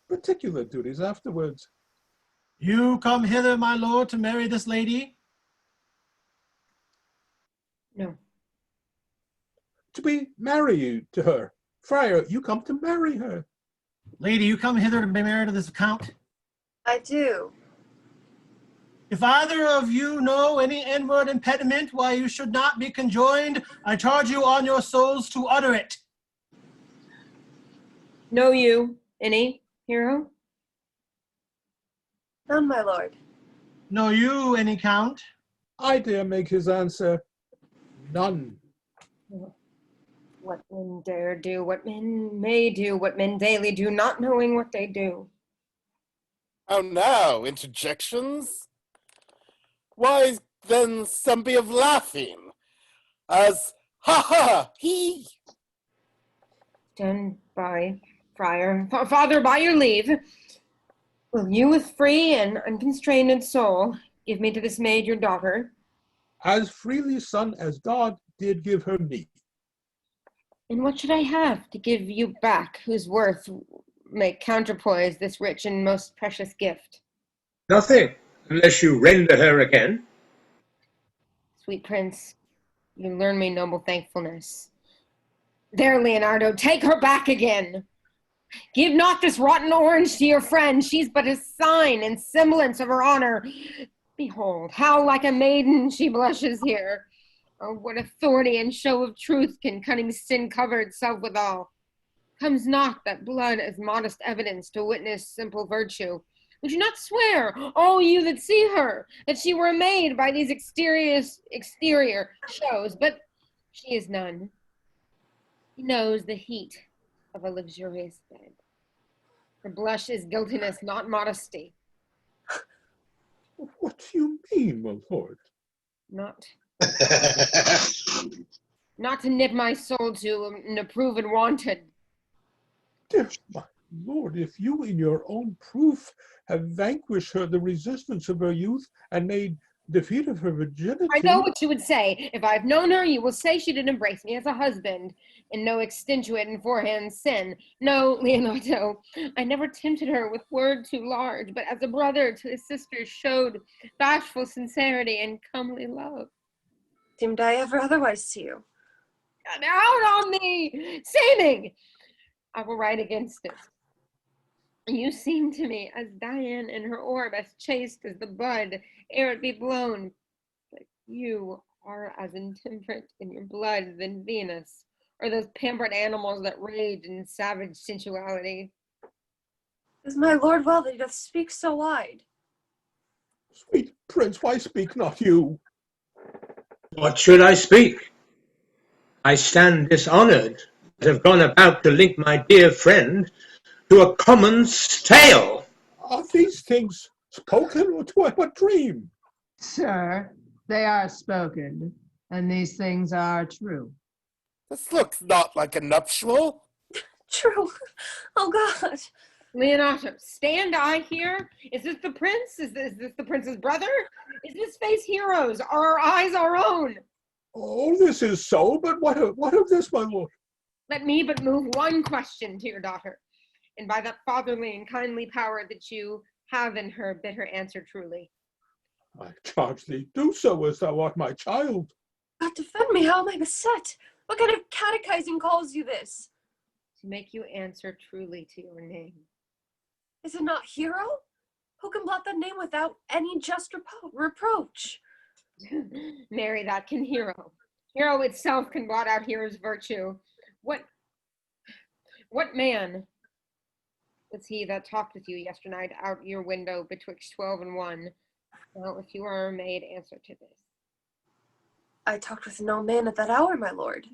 particular duties afterwards. You come hither, my lord, to marry this lady? No. To be married to her. Friar, you come to marry her. Lady, you come hither to be married to this count? I do. If either of you know any inward impediment why you should not be conjoined, I charge you on your souls to utter it. Know you any, hero? None, my lord. Know you any, count? I dare make his answer, none. What men dare do, what men may do, what men daily do, not knowing what they do. How now, interjections? Why then some be of laughing, as ha ha he. Stand by, friar. Father, by your leave, will you with free and unconstrained soul give me to this maid your daughter? As freely, son, as God did give her me. And what should I have to give you back, whose worth may counterpoise this rich and most precious gift? Nothing, unless you render her again. Sweet prince, you learn me noble thankfulness. There, Leonardo, take her back again. Give not this rotten orange to your friend. She's but a sign and semblance of her honor. Behold, how like a maiden she blushes here. Oh, what authority and show of truth can cunning sin cover itself withal? Comes not that blood as modest evidence to witness simple virtue? Would you not swear, all you that see her, that she were made by these exterior shows? But she is none. He knows the heat of a luxurious bed. Her blush is guiltiness, not modesty. What do you mean, my lord? Not to knit my soul to an approved and wanted. Dear my lord, if you in your own proof have vanquished her the resistance of her youth and made defeat of her virginity. I know what you would say. If I've known her, you will say she did embrace me as a husband in no extenuate and forehand sin. No, Leonardo, I never tempted her with word too large, but as a brother to his sister showed bashful sincerity and comely love. Deemed I ever otherwise to you? Get out on me! Seeming! I will write against it. You seem to me as Diane in her orb, as chaste as the bud, ere it be blown. But you are as intemperate in your blood than Venus, or those pampered animals that rage in savage sensuality. Is my lord well that he doth speak so wide? Sweet prince, why speak not you? What should I speak? I stand dishonored that have gone about to link my dear friend to a common tale. Are these things spoken, or do I but dream? Sir, they are spoken, and these things are true. This looks not like a nuptial. True. Oh God. Leonardo, stand I here? Is this the prince? Is this the prince's brother? Is this face hero's? Are our eyes our own? Oh, this is so, but what of this, my lord? Let me but move one question to your daughter, and by that fatherly and kindly power that you have in her, bid her answer truly. I charge thee, do so as thou art my child. God defend me, how am I beset? What kind of catechizing calls you this? To make you answer truly to your name. Is it not Hero? Who can blot that name without any just reproach? Marry, that can Hero. Hero itself can blot out Hero's virtue. What man was he that talked with you yesternight out your window betwixt 12 and 1? Now, if you are a maid, answer to this. I talked with no man at that hour, my lord.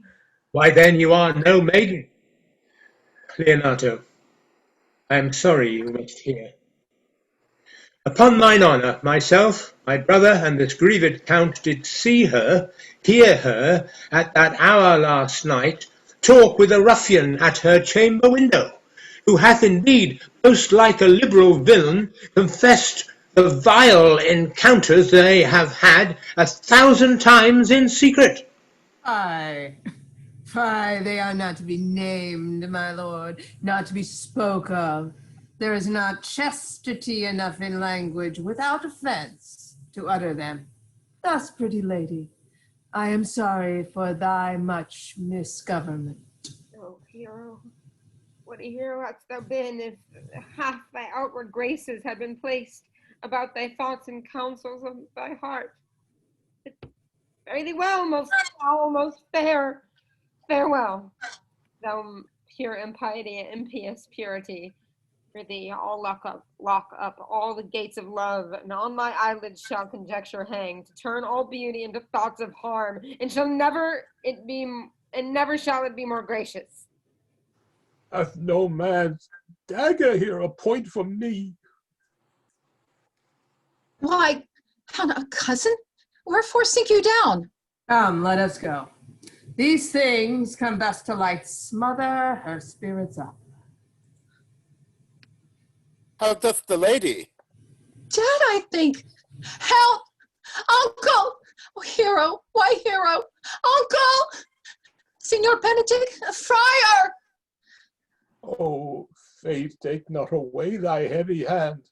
Why then you are no maiden. Leonardo, I am sorry you must hear. Upon mine honour, myself, my brother, and this grieved count did see her, hear her, at that hour last night, talk with a ruffian at her chamber window, who hath indeed, most like a liberal villain, confessed the vile encounters they have had 1,000 times in secret. Fie, fie, they are not to be named, my lord, not to be spoke of. There is not chastity enough in language without offense to utter them. Thus, pretty lady, I am sorry for thy much misgovernment. Oh, hero, what a hero hadst thou been if half thy outward graces had been placed about thy thoughts and counsels of thy heart. Fare thee well, most foul, most fair. Farewell, thou pure impiety and impious purity. For thee, I'll lock up all the gates of love, and on my eyelids shall conjecture hang, to turn all beauty into thoughts of harm, and never shall it be more gracious. Hath no man's dagger here a point for me? Why, Hannah, cousin, wherefore sink you down? Come, let us go. These things come best to light smother her spirits up. How doth the lady? Dead, I think. Help! Uncle! Oh, hero! Why, hero! Uncle! Signor Benedict, friar! Oh, Fate, take not away thy heavy hand.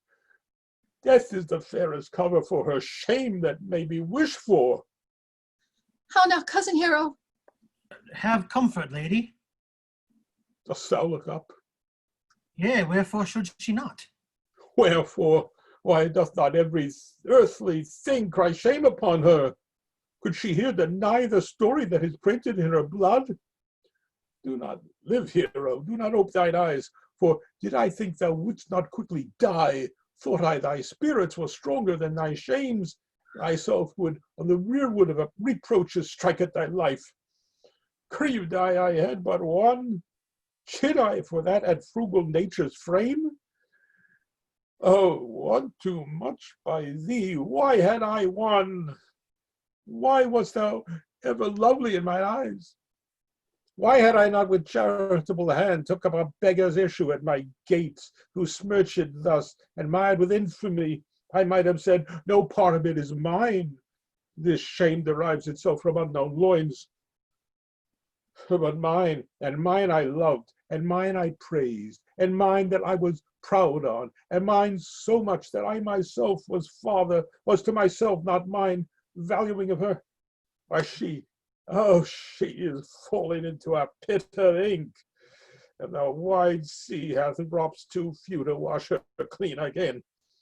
Death is the fairest cover for her shame that may be wished for. How now, cousin hero? Have comfort, lady. Dost thou look up? Yea, wherefore should she not? Wherefore? Why doth not every earthly thing cry shame upon her? Could she here deny the story that is printed in her blood? Do not live, hero, do not ope thine eyes, for did I think thou wouldst not quickly die, thought I thy spirits were stronger than thy shames, thyself would on the rearward of reproaches strike at thy life. Grieved I had but one, chid I for that at frugal nature's frame? Oh, one too much by thee, why had I one? Why wast thou ever lovely in my eyes? Why had I not with charitable hand took up a beggar's issue at my gates, who smirched it thus, and mired with infamy? I might have said, no part of it is mine. This shame derives itself from unknown loins. But mine, and mine I loved, and mine I praised, and mine that I was proud on, and mine so much that I myself was to myself not mine, valuing of her. Why she is falling into a pit of ink, and the wide sea hath drops too few to wash her clean again,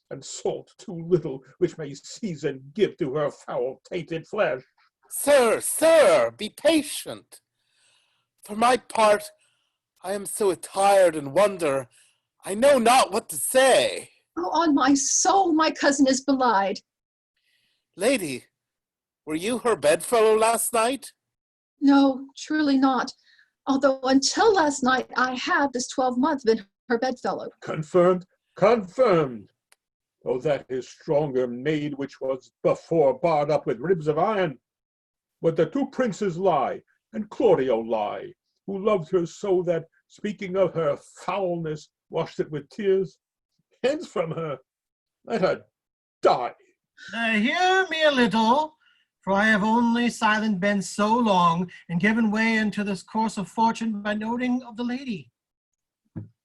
and salt too little, which may season give to her foul tainted flesh. Sir, be patient. For my part, I am so attired in wonder, I know not what to say. Oh, on my soul, my cousin is belied. Lady, were you her bedfellow last night? No, truly not. Although until last night I have this 12-month been her bedfellow. Confirmed. Oh, that is stronger maid which was before barred up with ribs of iron. But the two princes lie, and Claudio lie, who loved her so that, speaking of her foulness, washed it with tears. Hence from her, let her die. Hear me a little, for I have only silent been so long, and given way into this course of fortune by noting of the lady.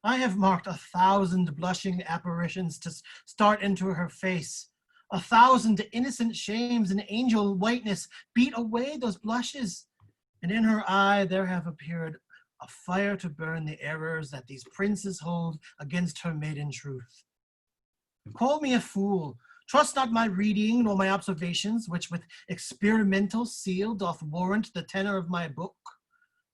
I have marked 1,000 blushing apparitions to start into her face. 1,000 innocent shames and angel whiteness beat away those blushes, and in her eye there have appeared a fire to burn the errors that these princes hold against her maiden truth. Call me a fool. Trust not my reading nor my observations, which with experimental seal doth warrant the tenor of my book.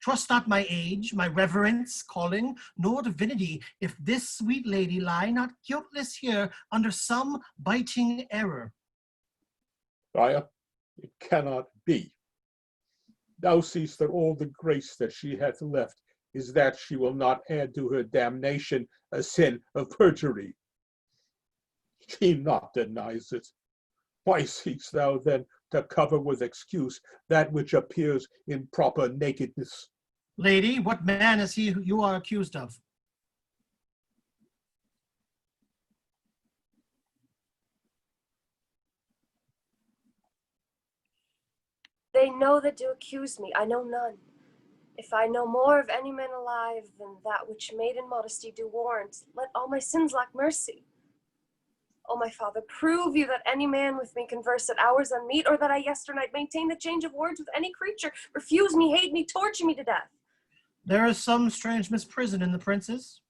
Trust not my age, my reverence, calling, nor divinity, if this sweet lady lie not guiltless here under some biting error. Friar, it cannot be. Thou seest that all the grace that she hath left is that she will not add to her damnation a sin of perjury. He not denies it. Why seekst thou then to cover with excuse that which appears in proper nakedness? Lady, what man is he who you are accused of? They know that do accuse me. I know none. If I know more of any man alive than that which maiden modesty do warrant, let all my sins lack mercy. O my father, prove you that any man with me converse at hours unmeet, or that I yesternight maintained the change of words with any creature, refuse me, hate me, torture me to death. There is some strange misprison in the princes.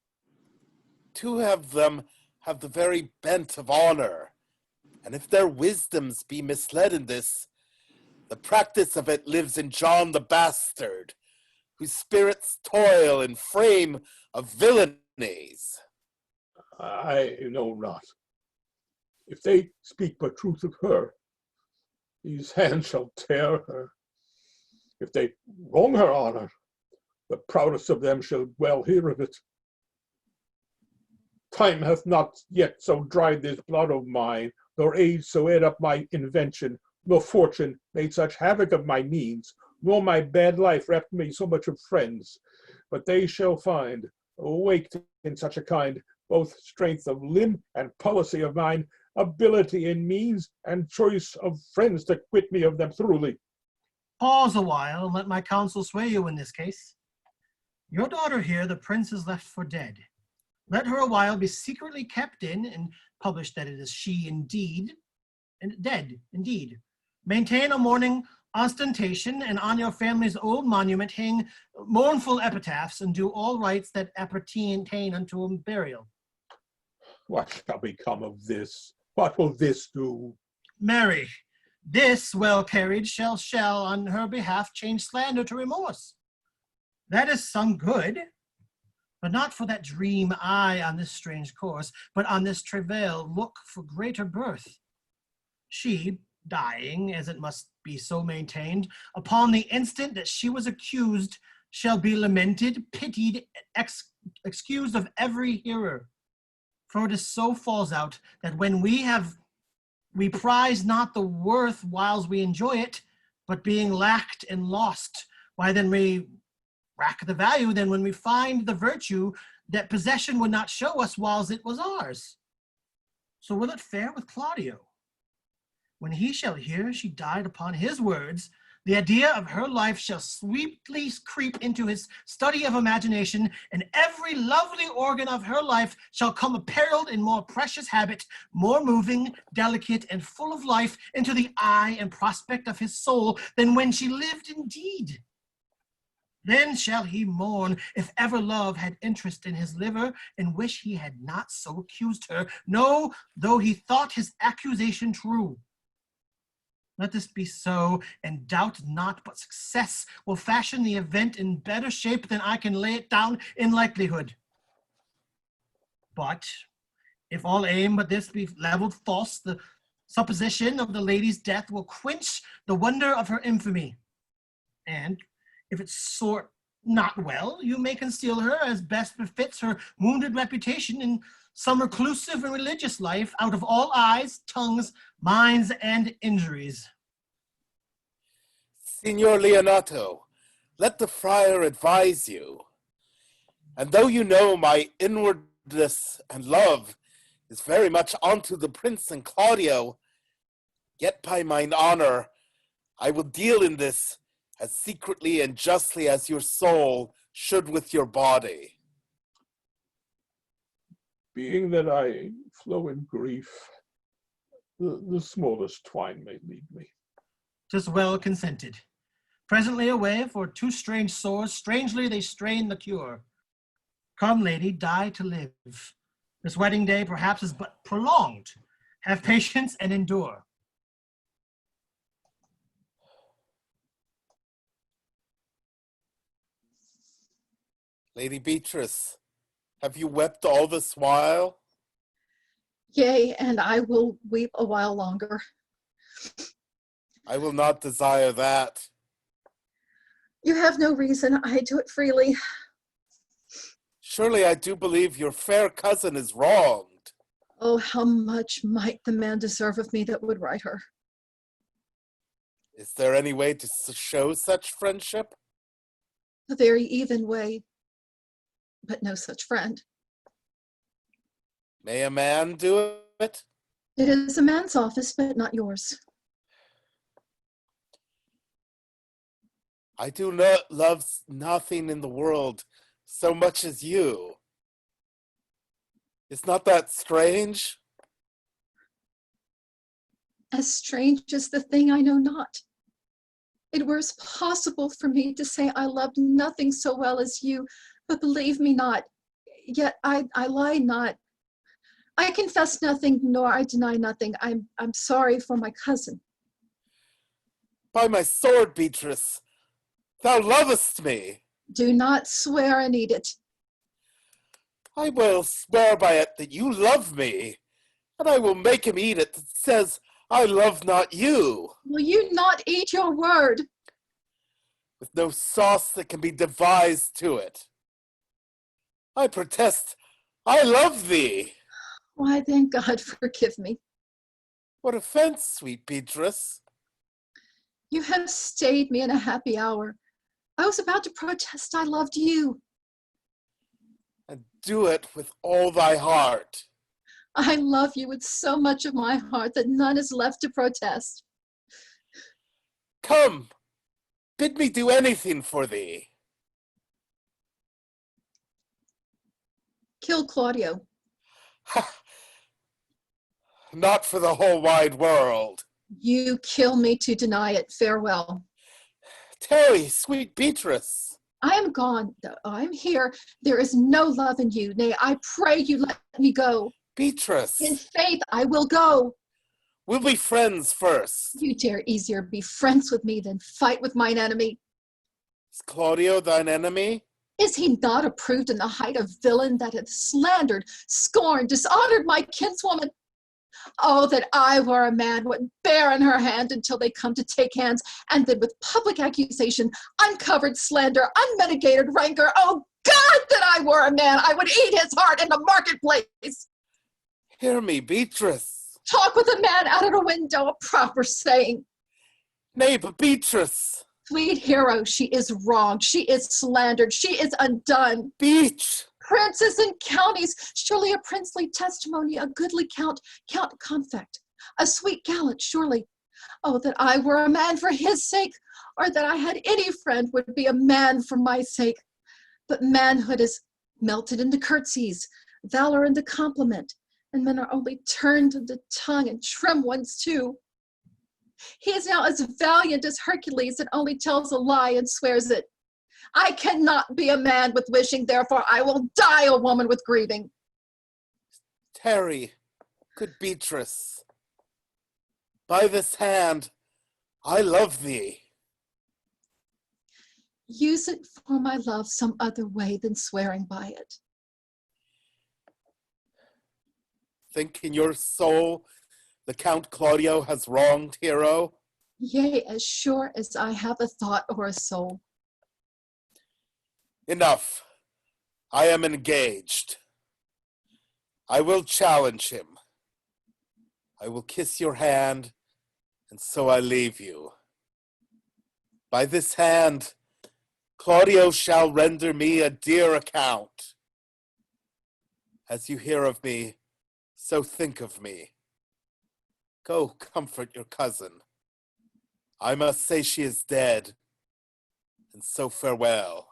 Two of them have the very bent of honor, and if their wisdoms be misled in this, the practice of it lives in John the Bastard, whose spirits toil in frame of villainies. I know not. If they speak but truth of her, these hands shall tear her. If they wrong her honor, the proudest of them shall well hear of it. Time hath not yet so dried this blood of mine, nor age so ate up my invention, nor fortune made such havoc of my means, nor my bad life reft me so much of friends. But they shall find, awaked in such a kind, both strength of limb and policy of mind, ability in means, and choice of friends to quit me of them truly. Pause a while and let my counsel sway you in this case. Your daughter here the prince is left for dead. Let her a while be secretly kept in and published that it is she indeed, and dead indeed. Maintain a mourning ostentation, and on your family's old monument hang mournful epitaphs, and do all rites that appertain unto a burial. What shall become of this? What will this do? Mary, this well carried shall on her behalf change slander to remorse. That is some good, but not for that dream I on this strange course, but on this travail look for greater birth. She, dying, as it must be so maintained, upon the instant that she was accused, shall be lamented, pitied, excused of every hearer. For it is so falls out that when we prize not the worth whiles we enjoy it, but being lacked and lost, why then we rack the value then when we find the virtue that possession would not show us whiles it was ours. So will it fare with Claudio? When he shall hear she died upon his words, the idea of her life shall sweetly creep into his study of imagination, and every lovely organ of her life shall come apparelled in more precious habit, more moving, delicate, and full of life into the eye and prospect of his soul than when she lived indeed. Then shall he mourn if ever love had interest in his liver, and wish he had not so accused her, no, though he thought his accusation true. Let this be so, and doubt not but success will fashion the event in better shape than I can lay it down in likelihood. But if all aim but this be levelled false, the supposition of the lady's death will quench the wonder of her infamy. And if it sort not well, you may conceal her as best befits her wounded reputation in some reclusive and religious life out of all eyes, tongues, minds, and injuries. Signor Leonato, let the friar advise you. And though you know my inwardness and love is very much unto the prince and Claudio, yet by mine honor, I will deal in this as secretly and justly as your soul should with your body. Being that I flow in grief, the smallest twine may lead me. 'Tis well consented. Presently away, for two strange sores, strangely they strain the cure. Come, lady, die to live. This wedding day perhaps is but prolonged. Have patience and endure. Lady Beatrice, have you wept all this while? Yea, and I will weep a while longer. I will not desire that. You have no reason. I do it freely. Surely I do believe your fair cousin is wronged. Oh, how much might the man deserve of me that would write her? Is there any way to show such friendship? A very even way, but no such friend. May a man do it? It is a man's office, but not yours. I do not love nothing in the world so much as you. Is not that strange? As strange as the thing I know not. It were possible for me to say I loved nothing so well as you, but believe me not, yet I lie not. I confess nothing, nor I deny nothing. I'm sorry for my cousin. By my sword, Beatrice, thou lovest me. Do not swear and eat it. I will swear by it that you love me, and I will make him eat it that says I love not you. Will you not eat your word? With no sauce that can be devised to it. I protest, I love thee. Why then, God forgive me. What offense, sweet Beatrice? You have stayed me in a happy hour. I was about to protest I loved you. And do it with all thy heart. I love you with so much of my heart that none is left to protest. Come, bid me do anything for thee. Kill Claudio. Not for the whole wide world. You kill me to deny it. Farewell. Tarry, sweet Beatrice. I am gone. I am here. There is no love in you. Nay, I pray you let me go. Beatrice. In faith, I will go. We'll be friends first. You dare easier be friends with me than fight with mine enemy. Is Claudio thine enemy? Is he not approved in the height of villain that hath slandered, scorned, dishonored my kinswoman? Oh, that I were a man, would bear in her hand until they come to take hands, and then with public accusation, uncovered slander, unmitigated rancor. Oh, God, that I were a man, I would eat his heart in the marketplace. Hear me, Beatrice. Talk with a man out of a window, a proper saying. Nay, but Beatrice. Sweet hero, she is wronged, she is slandered, she is undone. Beach. Princes and counties, surely a princely testimony, a goodly count confect, a sweet gallant, surely. Oh, that I were a man for his sake, or that I had any friend would be a man for my sake. But manhood is melted into curtsies, valor into compliment, and men are only turned into tongue and trim ones too. He is now as valiant as Hercules and only tells a lie and swears it. I cannot be a man with wishing, therefore I will die a woman with grieving. Tarry, good Beatrice. By this hand, I love thee. Use it for my love some other way than swearing by it. Think in your soul the Count Claudio has wronged Hero? Yea, as sure as I have a thought or a soul. Enough. I am engaged. I will challenge him. I will kiss your hand, and so I leave you. By this hand, Claudio shall render me a dear account. As you hear of me, so think of me. Go comfort your cousin. I must say she is dead, and so farewell.